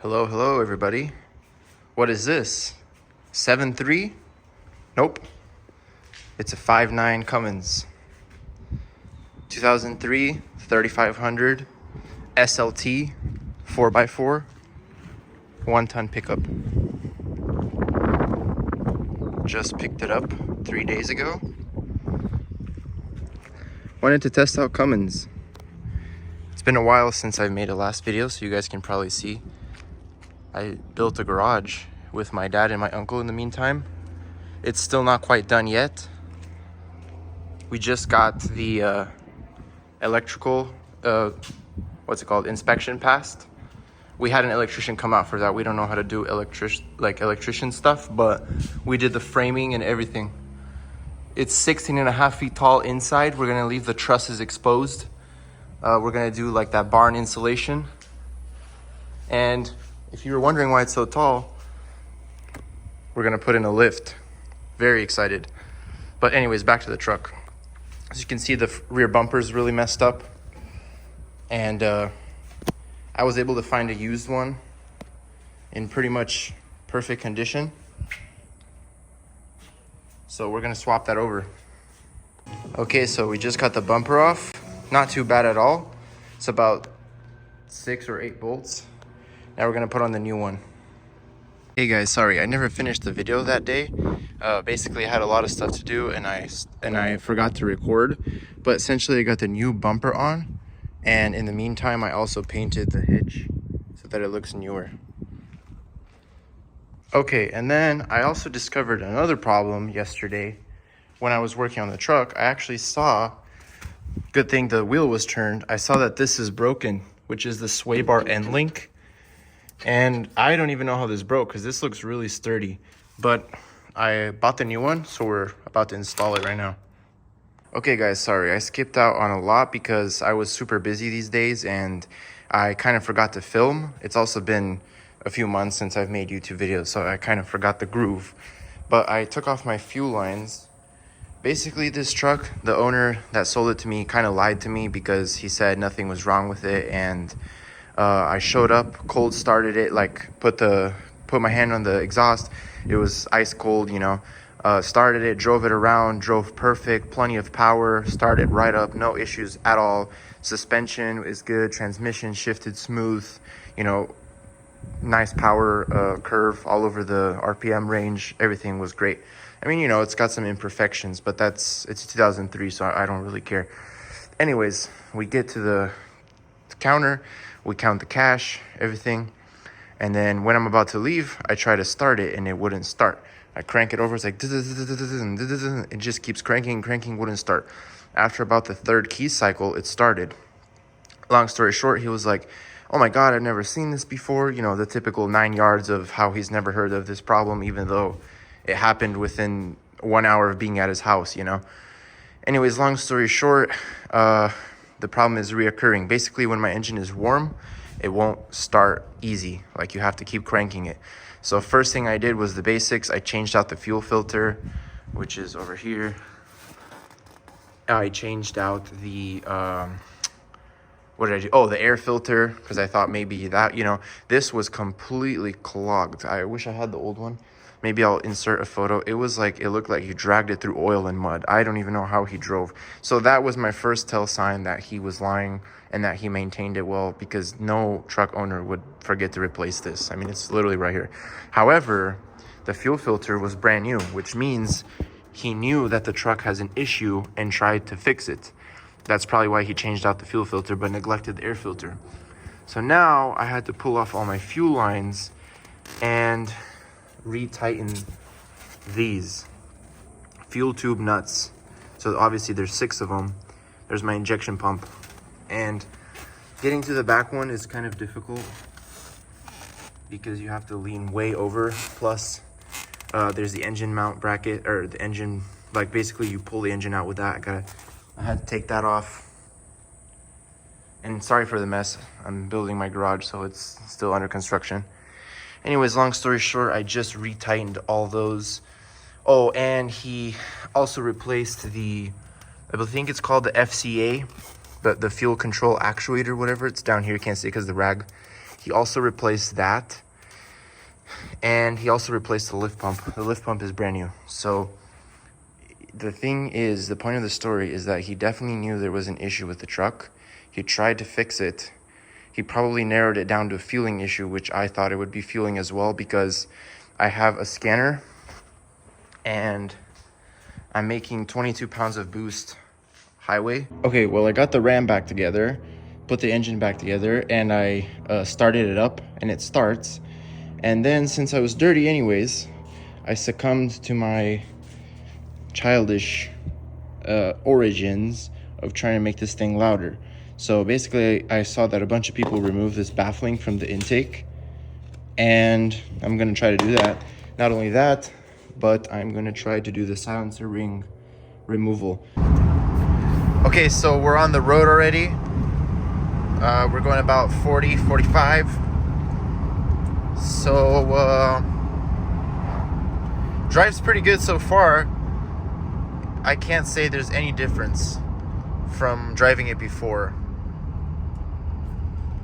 Hello, hello, everybody. What is this? 7.3? Nope. It's a 5.9 Cummins. 2003 3500 SLT 4x4 1-ton pickup. Just picked it up 3 days ago. Wanted to test out Cummins. It's been a while since I've made a last video, so you guys can probably see. I built a garage with my dad and my uncle in the meantime. It's still not quite done yet. We just got the electrical, inspection passed. We had an electrician come out for that. We don't know how to do electrician stuff, but we did the framing and everything. It's 16.5 feet tall inside. We're gonna leave the trusses exposed. We're gonna do like that barn insulation. And if you were wondering why it's so tall, we're gonna put in a lift. Very excited. But anyways, back to the truck. As you can see, the rear bumper is really messed up. And I was able to find a used one in pretty much perfect condition. So we're gonna swap that over. Okay, so we just got the bumper off. Not too bad at all. It's about 6 or 8 bolts. Now we're gonna put on the new one. Hey guys, sorry, I never finished the video that day. Basically I had a lot of stuff to do and I forgot to record. But essentially I got the new bumper on. And in the meantime, I also painted the hitch so that it looks newer. Okay, and then I also discovered another problem yesterday when I was working on the truck. I actually saw, good thing the wheel was turned, I saw that this is broken, which is the sway bar end link. And I don't even know how this broke because this looks really sturdy. But I bought the new one, so we're about to install it right now. Okay guys, sorry, I skipped out on a lot because I was super busy these days and I kind of forgot to film. It's also been a few months since I've made YouTube videos, so I kind of forgot the groove. But I took off my fuel lines. Basically, this truck, the owner that sold it to me kind of lied to me because he said nothing was wrong with it. And I showed up, cold started it, like put my hand on the exhaust. It was ice cold, you know. Started it, drove it around, drove perfect, plenty of power, started right up, no issues at all. Suspension is good, transmission shifted smooth, you know, nice power curve all over the RPM range. Everything was great. I mean, you know, it's got some imperfections, but it's 2003, so I don't really care. Anyways, we get to the counter, we count the cash, everything. And then when I'm about to leave, I try to start it and it wouldn't start. I crank it over, it's like, it just keeps cranking, wouldn't start. After about the 3rd key cycle, it started. Long story short, he was like, oh my God, I've never seen this before. You know, the typical 9 yards of how he's never heard of this problem, even though it happened within 1 hour of being at his house, you know. Anyways, long story short, the problem is reoccurring. Basically, when my engine is warm, it won't start easy. Like, you have to keep cranking it. So first thing I did was the basics. I changed out the fuel filter, which is over here. I changed out the, what did I do? Oh, the air filter, because I thought maybe that, you know, this was completely clogged. I wish I had the old one. Maybe I'll insert a photo. It was like, it looked like he dragged it through oil and mud. I don't even know how he drove. So that was my first tell sign that he was lying and that he maintained it well, because no truck owner would forget to replace this. I mean, it's literally right here. However, the fuel filter was brand new, which means he knew that the truck has an issue and tried to fix it. That's probably why he changed out the fuel filter but neglected the air filter. So now I had to pull off all my fuel lines and retighten these fuel tube nuts. So obviously there's 6 of them. There's my injection pump. And getting to the back one is kind of difficult because you have to lean way over. Plus, there's the engine mount bracket, or the engine, like basically you pull the engine out with that. I had to take that off. And sorry for the mess. I'm building my garage, so it's still under construction. Anyways, long story short, I just retightened all those. Oh, and he also replaced I think it's called the FCA, the fuel control actuator, whatever. It's down here, you can't see it because the rag. He also replaced that. And he also replaced the lift pump. The lift pump is brand new. So the thing is, the point of the story is that he definitely knew there was an issue with the truck. He tried to fix it. He probably narrowed it down to a fueling issue, which I thought it would be fueling as well, because I have a scanner and I'm making 22 pounds of boost highway. Okay, well, I got the Ram back together, put the engine back together, and I started it up, and it starts. And then, since I was dirty anyways, I succumbed to my childish origins of trying to make this thing louder. So basically, I saw that a bunch of people removed this baffling from the intake, and I'm gonna try to do that. Not only that, but I'm gonna try to do the silencer ring removal. Okay, so we're on the road already. We're going about 40, 45. So, drive's pretty good so far. I can't say there's any difference from driving it before.